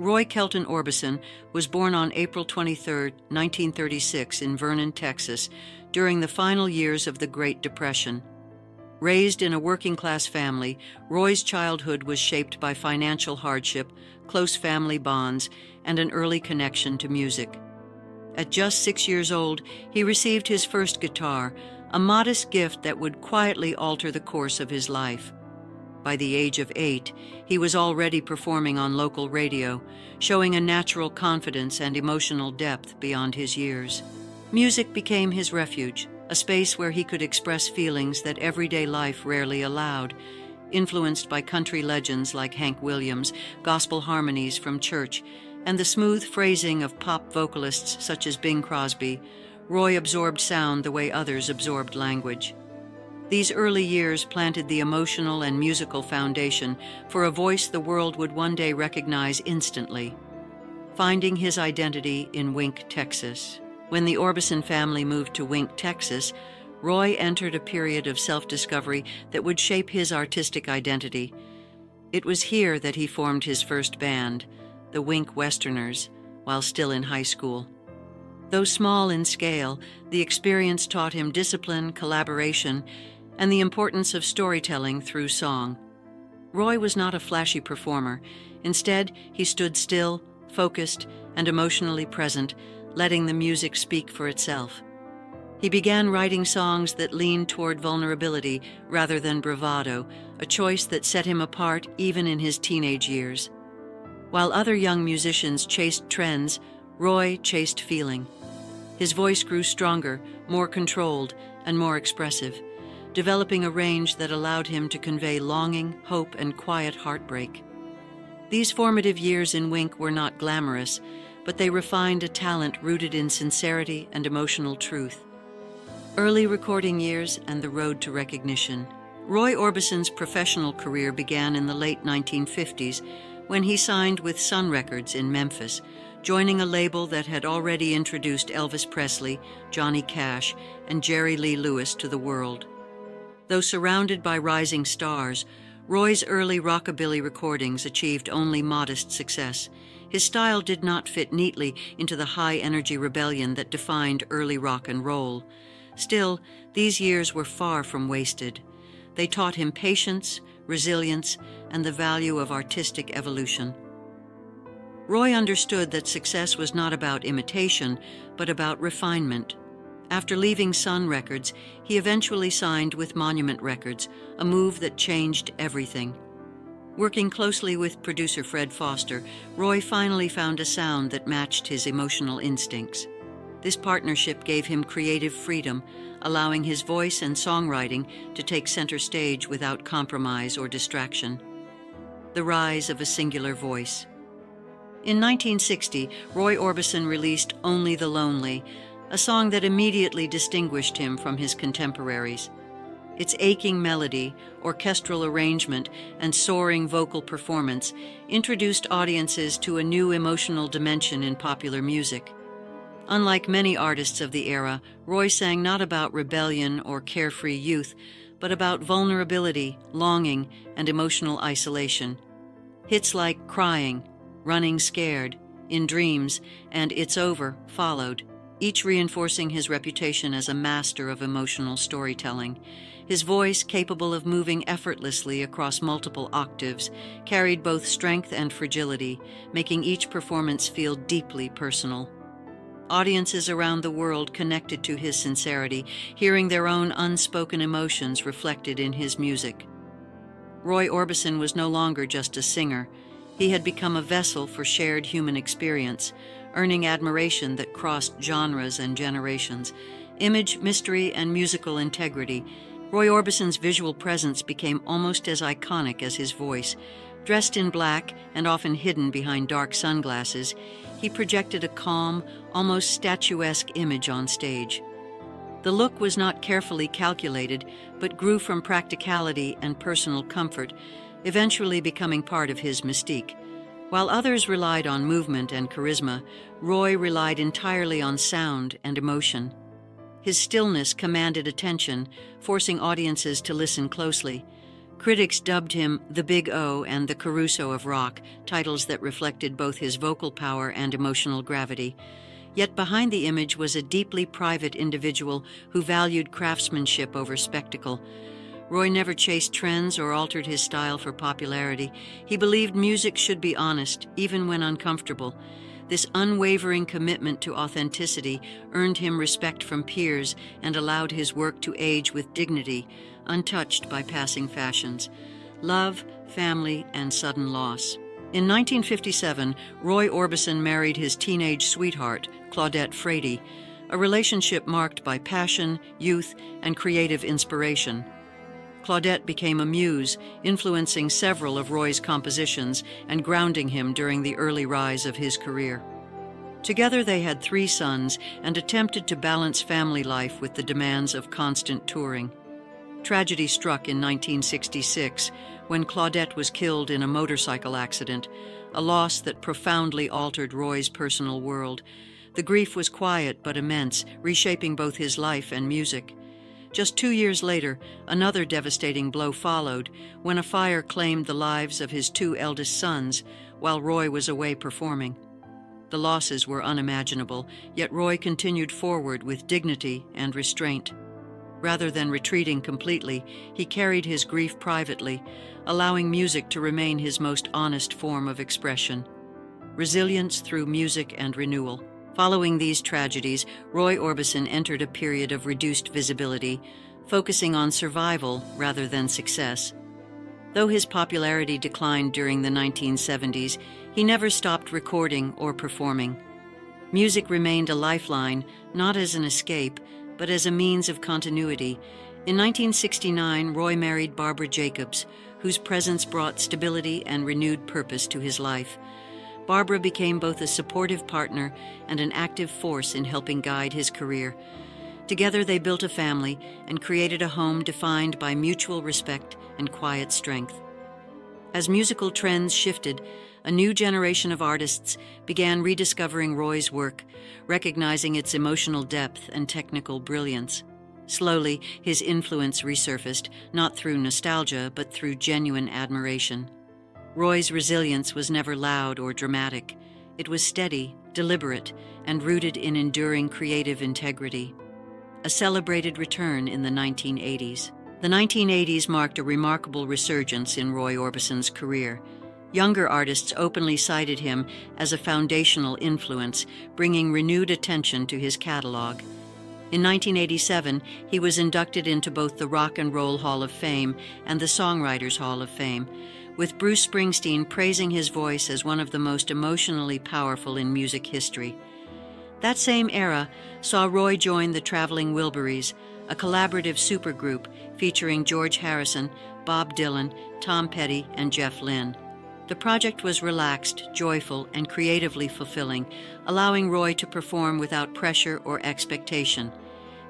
Roy Kelton Orbison was born on April 23, 1936, in Vernon, Texas, during the final years of the Great Depression. Raised in a working-class family, Roy's childhood was shaped by financial hardship, close family bonds, and an early connection to music. At just 6 years old, he received his first guitar, a modest gift that would quietly alter the course of his life. By the age of 8, he was already performing on local radio, showing a natural confidence and emotional depth beyond his years. Music became his refuge, a space where he could express feelings that everyday life rarely allowed. Influenced by country legends like Hank Williams, gospel harmonies from church, and the smooth phrasing of pop vocalists such as Bing Crosby, Roy absorbed sound the way others absorbed language. These early years planted the emotional and musical foundation for a voice the world would one day recognize instantly. Finding his identity in Wink, Texas. When the Orbison family moved to Wink, Texas, Roy entered a period of self-discovery that would shape his artistic identity. It was here that he formed his first band, the Wink Westerners, while still in high school. Though small in scale, the experience taught him discipline, collaboration, and the importance of storytelling through song. Roy was not a flashy performer. Instead, he stood still, focused, and emotionally present, letting the music speak for itself. He began writing songs that leaned toward vulnerability rather than bravado, a choice that set him apart even in his teenage years. While other young musicians chased trends, Roy chased feeling. His voice grew stronger, more controlled, and more expressive, developing a range that allowed him to convey longing, hope, and quiet heartbreak. These formative years in Wink were not glamorous, but they refined a talent rooted in sincerity and emotional truth. Early recording years and the road to recognition. Roy Orbison's professional career began in the late 1950s when he signed with Sun Records in Memphis, joining a label that had already introduced Elvis Presley, Johnny Cash, and Jerry Lee Lewis to the world. Though surrounded by rising stars, Roy's early rockabilly recordings achieved only modest success. His style did not fit neatly into the high-energy rebellion that defined early rock and roll. Still, these years were far from wasted. They taught him patience, resilience, and the value of artistic evolution. Roy understood that success was not about imitation, but about refinement. After leaving Sun Records, he eventually signed with Monument Records, a move that changed everything. Working closely with producer Fred Foster, Roy finally found a sound that matched his emotional instincts. This partnership gave him creative freedom, allowing his voice and songwriting to take center stage without compromise or distraction. The rise of a singular voice. In 1960, Roy Orbison released Only the Lonely, a song that immediately distinguished him from his contemporaries. Its aching melody, orchestral arrangement, and soaring vocal performance introduced audiences to a new emotional dimension in popular music. Unlike many artists of the era, Roy sang not about rebellion or carefree youth, but about vulnerability, longing, and emotional isolation. Hits like Crying, Running Scared, In Dreams, and It's Over followed, each reinforcing his reputation as a master of emotional storytelling. His voice, capable of moving effortlessly across multiple octaves, carried both strength and fragility, making each performance feel deeply personal. Audiences around the world connected to his sincerity, hearing their own unspoken emotions reflected in his music. Roy Orbison was no longer just a singer. He had become a vessel for shared human experience, earning admiration that crossed genres and generations. Image, mystery, and musical integrity. Roy Orbison's visual presence became almost as iconic as his voice. Dressed in black and often hidden behind dark sunglasses, he projected a calm, almost statuesque image on stage. The look was not carefully calculated, but grew from practicality and personal comfort, eventually becoming part of his mystique. While others relied on movement and charisma, Roy relied entirely on sound and emotion. His stillness commanded attention, forcing audiences to listen closely. Critics dubbed him the Big O and the Caruso of rock, titles that reflected both his vocal power and emotional gravity. Yet behind the image was a deeply private individual who valued craftsmanship over spectacle. Roy never chased trends or altered his style for popularity. He believed music should be honest, even when uncomfortable. This unwavering commitment to authenticity earned him respect from peers and allowed his work to age with dignity, untouched by passing fashions. Love, family, and sudden loss. In 1957, Roy Orbison married his teenage sweetheart, Claudette Frady, a relationship marked by passion, youth, and creative inspiration. Claudette became a muse, influencing several of Roy's compositions and grounding him during the early rise of his career. Together they had 3 sons and attempted to balance family life with the demands of constant touring. Tragedy struck in 1966 when Claudette was killed in a motorcycle accident, a loss that profoundly altered Roy's personal world. The grief was quiet but immense, reshaping both his life and music. Just 2 years later, another devastating blow followed when a fire claimed the lives of his 2 eldest sons while Roy was away performing. The losses were unimaginable, yet Roy continued forward with dignity and restraint. Rather than retreating completely, he carried his grief privately, allowing music to remain his most honest form of expression. Resilience through music and renewal. Following these tragedies, Roy Orbison entered a period of reduced visibility, focusing on survival rather than success. Though his popularity declined during the 1970s, he never stopped recording or performing. Music remained a lifeline, not as an escape, but as a means of continuity. In 1969, Roy married Barbara Jacobs, whose presence brought stability and renewed purpose to his life. Barbara became both a supportive partner and an active force in helping guide his career. Together they built a family and created a home defined by mutual respect and quiet strength. As musical trends shifted, a new generation of artists began rediscovering Roy's work, recognizing its emotional depth and technical brilliance. Slowly, his influence resurfaced, not through nostalgia, but through genuine admiration. Roy's resilience was never loud or dramatic. It was steady, deliberate, and rooted in enduring creative integrity. A celebrated return in the 1980s. The 1980s marked a remarkable resurgence in Roy Orbison's career. Younger artists openly cited him as a foundational influence, bringing renewed attention to his catalog. In 1987, he was inducted into both the Rock and Roll Hall of Fame and the Songwriters Hall of Fame, with Bruce Springsteen praising his voice as one of the most emotionally powerful in music history. That same era saw Roy join the Traveling Wilburys, a collaborative supergroup featuring George Harrison, Bob Dylan, Tom Petty, and Jeff Lynne. The project was relaxed, joyful, and creatively fulfilling, allowing Roy to perform without pressure or expectation.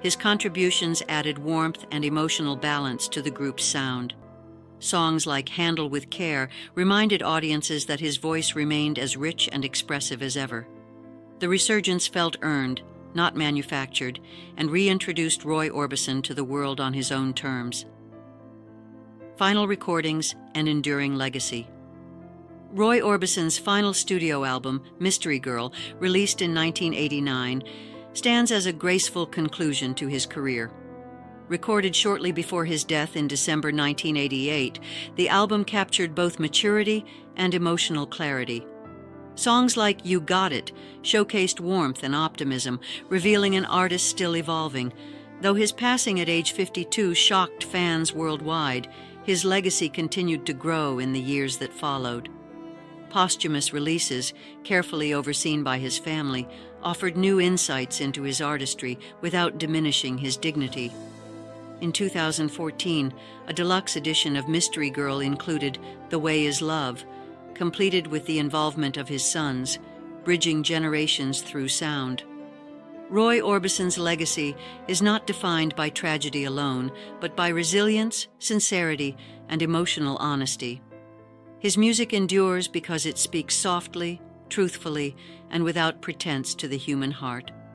His contributions added warmth and emotional balance to the group's sound. Songs like Handle with Care reminded audiences that his voice remained as rich and expressive as ever. The resurgence felt earned, not manufactured, and reintroduced Roy Orbison to the world on his own terms. Final recordings and enduring legacy. Roy Orbison's final studio album, Mystery Girl, released in 1989, stands as a graceful conclusion to his career. Recorded shortly before his death in December 1988, the album captured both maturity and emotional clarity. Songs like You Got It showcased warmth and optimism, revealing an artist still evolving. Though his passing at age 52 shocked fans worldwide, his legacy continued to grow in the years that followed. Posthumous releases, carefully overseen by his family, offered new insights into his artistry without diminishing his dignity. In 2014, a deluxe edition of Mystery Girl included The Way Is Love, completed with the involvement of his sons, bridging generations through sound. Roy Orbison's legacy is not defined by tragedy alone, but by resilience, sincerity, and emotional honesty. His music endures because it speaks softly, truthfully, and without pretense to the human heart.